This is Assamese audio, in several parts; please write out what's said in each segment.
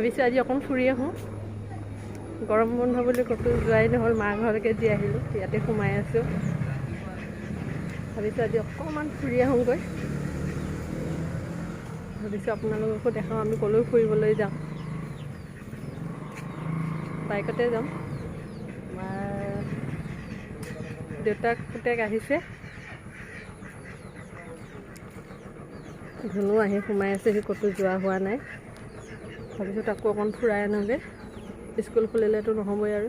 ভাবিছোঁ আজি অকণ ফুৰি আহোঁ গৰম বন্ধ বুলি ক'তো যোৱাই নহ'ল মাৰ ঘৰলৈকে যি আহিলোঁ ইয়াতে সোমাই আছোঁ ভাবিছোঁ আজি অকণমান ফুৰি আহোঁগৈ ভাবিছোঁ আপোনালোককো দেখাওঁ আমি ক'লৈ ফুৰিবলৈ যাওঁ বাইকতে যাম আমাৰ দেউতাক পুতেক আহিছে ধুনু আহি সোমাই আছে সি ক'তো যোৱা হোৱা নাই ভাবিছোঁ তাকো অকণ ফুৰাই আনোগৈ স্কুল খুলিলেতো নহ'বই আৰু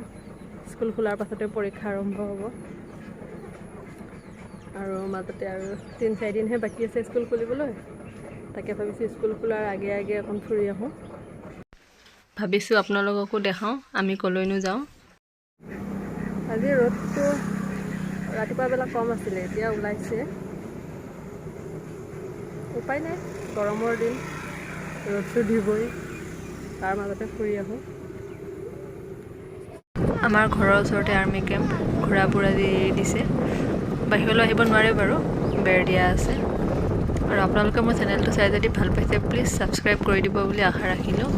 স্কুল খোলাৰ পাছতে পৰীক্ষা আৰম্ভ হ'ব আৰু মাজতে আৰু 3-4 দিনহে বাকী আছে স্কুল খুলিবলৈ তাকে ভাবিছোঁ স্কুল খোলাৰ আগে আগে অকণ ফুৰি আহোঁ ভাবিছোঁ আপোনালোককো দেখাওঁ আমি ক'লৈনো যাওঁ আজি ৰ'দটো ৰাতিপুৱা বেলা কম আছিলে এতিয়া ওলাইছে উপায় নাই গৰমৰ দিন ৰ'দটো দিবই তাৰ মাজতে ফুৰি আহোঁ আমাৰ ঘৰৰ ওচৰতে আৰ্মি কেম্প ঘোঁৰাবোৰ আজি এৰি দিছে বাহিৰলৈ আহিব নোৱাৰে বাৰু বেৰ দিয়া আছে আৰু আপোনালোকে মোৰ চেনেলটো চাই যদি ভাল পাইছে প্লিজ ছাবস্ক্ৰাইব কৰি দিব বুলি আশা ৰাখিলোঁ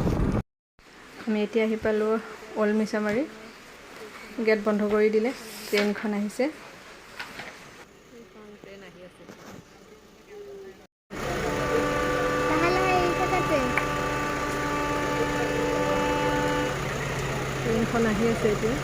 আমি এতিয়া আহি পালোঁ অল্ড মিছামাৰী গেট বন্ধ কৰি দিলে ট্ৰেইনখন আহিছে ট্ৰেইনখন আহি আছে এতিয়া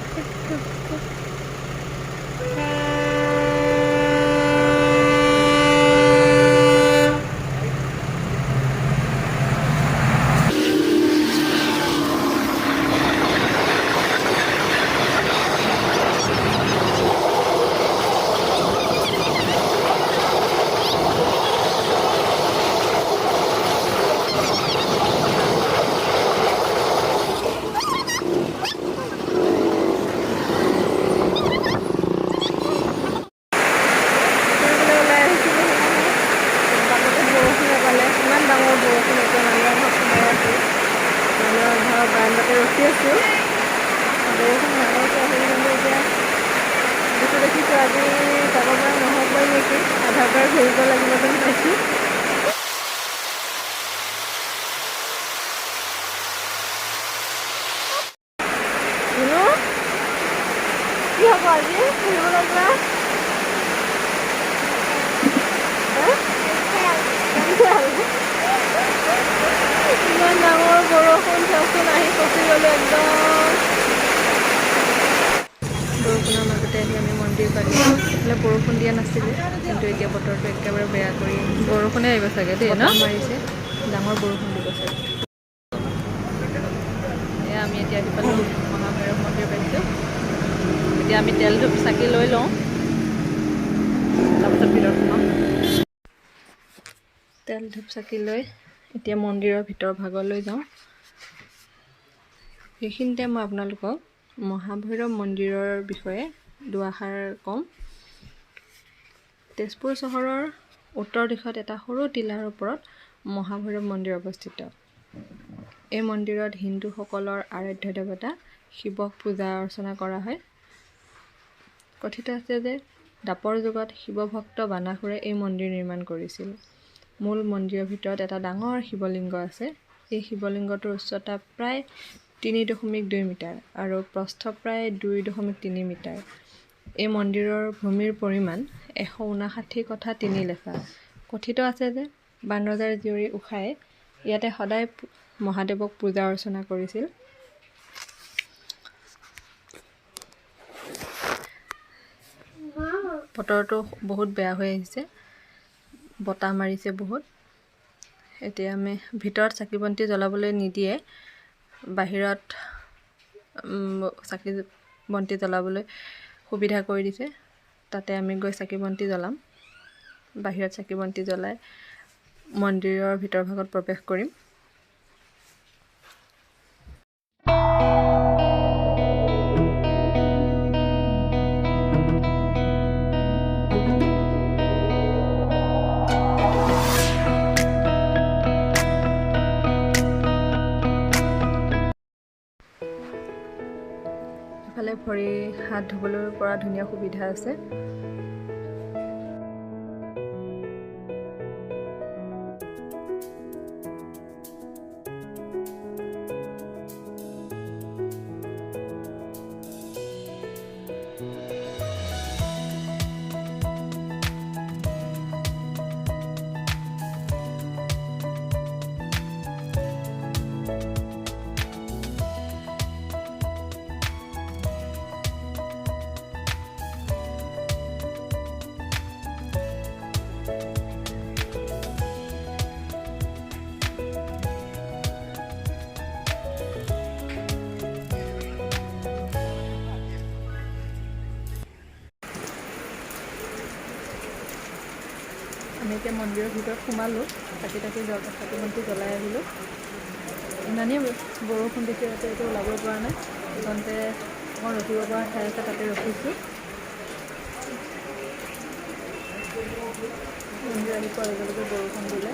বাৰান্দাতে ৰখি আছোঁ বৰষুণ ডাঙৰকৈ আহিলে কিন্তু এতিয়া যিটো দেখিছোঁ আজি যাব পৰা নহ'বই নেকি আধাৰ পৰা ঘূৰিব লাগিব যেন পাইছোঁ কি হ'ব আজি ফুৰিবলৈ যোৱা ইমান ডাঙৰ বৰষুণ চাওকচোন আহি ফচি গ'লোঁ একদম বৰষুণৰ মাজতে আহি আমি মন্দিৰ পালোঁ এইফালে বৰষুণ দিয়া নাছিলে কিন্তু এতিয়া বতৰটো একেবাৰে বেয়া কৰি বৰষুণে আহিব চাগে দেই ন মাৰিছে ডাঙৰ বৰষুণ দিব চাগে এয়া আমি এতিয়া আহি পালোঁ মহাভৈৰৱ মন্দিৰ পাইছোঁ এতিয়া আমি তেল ধূপ চাকি লৈ লওঁ তাৰপিছত ভিতৰত সোমাম তেল ধূপ চাকি লৈ এতিয়া মন্দিৰৰ ভিতৰ ভাগলৈ যাওঁ সেইখিনিতে মই আপোনালোকক মহাভৈৰৱ মন্দিৰৰ বিষয়ে দুআষাৰ ক'ম তেজপুৰ চহৰৰ উত্তৰ দিশত এটা সৰু টিলাৰ ওপৰত মহাভৈৰৱ মন্দিৰ অৱস্থিত এই মন্দিৰত হিন্দুসকলৰ আৰাধ্য দেৱতা শিৱক পূজা অৰ্চনা কৰা হয় কথিত আছে যে দ্বাপৰ যুগত শিৱভক্ত বানাসুৰে এই মন্দিৰ নিৰ্মাণ কৰিছিল মূল মন্দিৰৰ ভিতৰত এটা ডাঙৰ শিৱলিংগ আছে এই শিৱলিংগটোৰ উচ্চতা প্ৰায় 3.2 মিটাৰ আৰু প্ৰস্থ প্ৰায় 2.3 মিটাৰ এই মন্দিৰৰ ভূমিৰ পৰিমাণ 159 কঠা 3 লেখা কথিত আছে যে বানৰজাৰ জীয়ৰী উষাই ইয়াতে সদায় মহাদেৱক পূজা অৰ্চনা কৰিছিল বতৰটো বহুত বেয়া হৈ আহিছে বতাহ মাৰিছে বহুত এতিয়া আমি ভিতৰত চাকি বন্তি জ্বলাবলৈ নিদিয়ে বাহিৰত চাকি বন্তি জ্বলাবলৈ সুবিধা কৰি দিছে তাতে আমি গৈ চাকি বন্তি জ্বলাম বাহিৰত চাকি বন্তি জ্বলাই মন্দিৰৰ ভিতৰ ভাগত প্ৰৱেশ কৰিম ইফালে ভৰি হাত ধুবলৈ পৰা ধুনীয়া সুবিধা আছে আমি এতিয়া মন্দিৰৰ ভিতৰত সোমালোঁ, চাকি বন্তি জ্বলাই আহিলোঁ। ইমানেই বৰষুণ দিছে যাতে এইটো ওলাব পৰা নাই। সেইখনতে অকণ ৰখিব পৰা ঠাই আছে, তাতে ৰখিছোঁ। মন্দিৰ আহি পোৱাৰ লগে লগে বৰষুণ দিলে।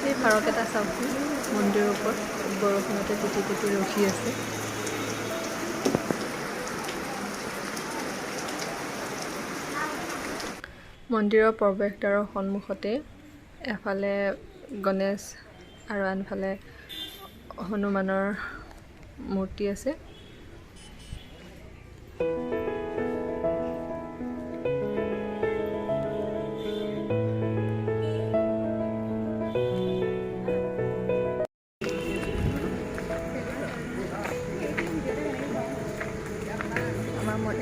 সেই ফাৰকেইটা চাওকচোন, মন্দিৰৰ ওপৰত বৰষুণতে তিতি তিতি ৰখি আছে। মন্দিৰৰ প্ৰৱেশদ্বাৰৰ সন্মুখতে এফালে গণেশ আৰু আনফালে হনুমানৰ মূৰ্তি আছে।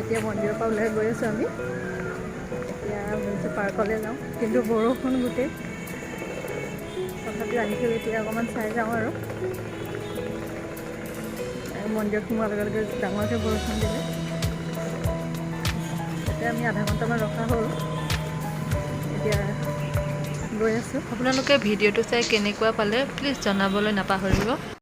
এতিয়া মন্দিৰৰ পৰা ওলাই গৈ আছোঁ আমি। এতিয়া ভাবিছোঁ পাৰ্কলৈ যাওঁ, কিন্তু বৰষুণ গোটেই। তথাপিও আহিছোঁ এতিয়া অকণমান চাই যাওঁ আৰু মন্দিৰত সোমোৱাৰ লগে লগে ডাঙৰকৈ বৰষুণ দিলে। এতিয়া আমি আধা ঘণ্টামান ৰখা হ'ল, এতিয়া গৈ আছোঁ। আপোনালোকে ভিডিঅ'টো চাই কেনেকুৱা পালে প্লিজ জনাবলৈ নাপাহৰিব।